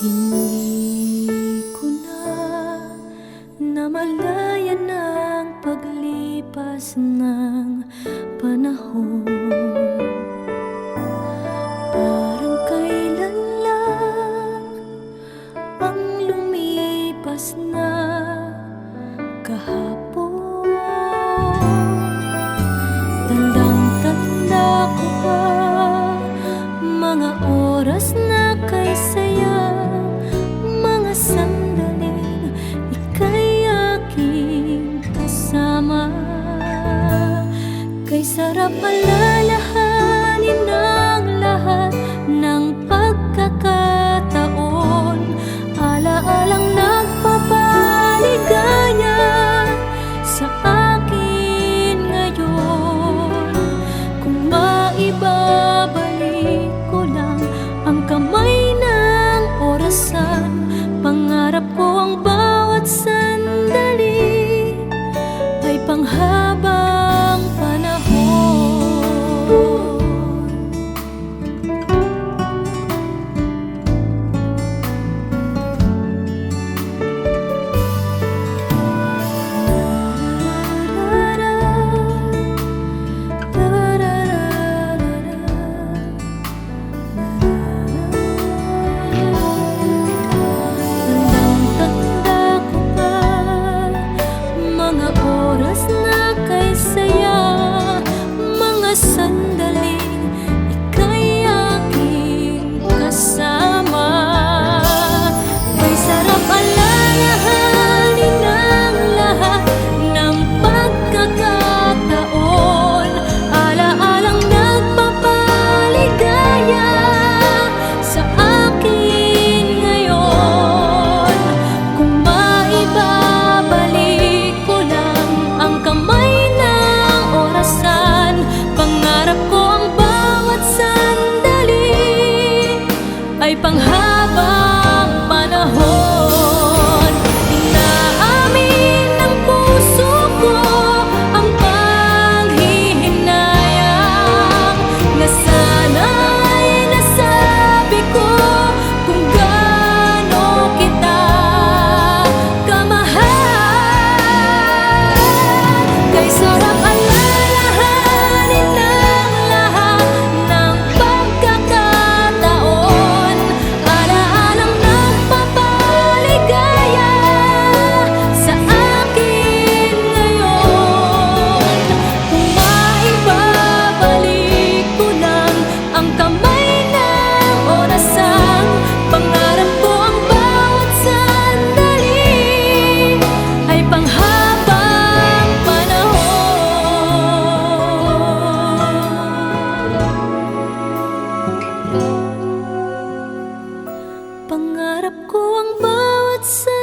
Hindi ko na namalayan ang paglipas ng panahon. Parang kailan lang ang lumipas na kahapon. Tandang-tanda ko pa mga oras na kay saya, mga sandaling ika'y aking kasama. Kay sarap alalahanin ang lahat ng pagkakataon, alaalang nagpapaligaya sa akin ngayon. Kung maibabalik ko lang ang kamay ng orasan, pangarap ko ang bawat sandali ay panghabang panahon. Sandaling ika'y aking kasama. Kay sarap alalahanin ang lahat ng pagkakataon, alaalang nagpapaligaya sa akin ngayon. Kung maibabalik ko lang ang kamay ng orasan, pangarap ko ang bawat sandali ay panghabang panahon. Inaamin ng puso ko ang panghihinayang na sana'y nasabi ko kung gaano kita kamahal. Kay sarap alalahanin ang lahat ng pagkakataon, alaalang nagpapaligaya sa akin ngayon. Kung maibabalik ko lang ang kamay ng orasan, pangarap ko ang bawat sandali ay panghabang panahon. Pangarap ko ang bawat sandali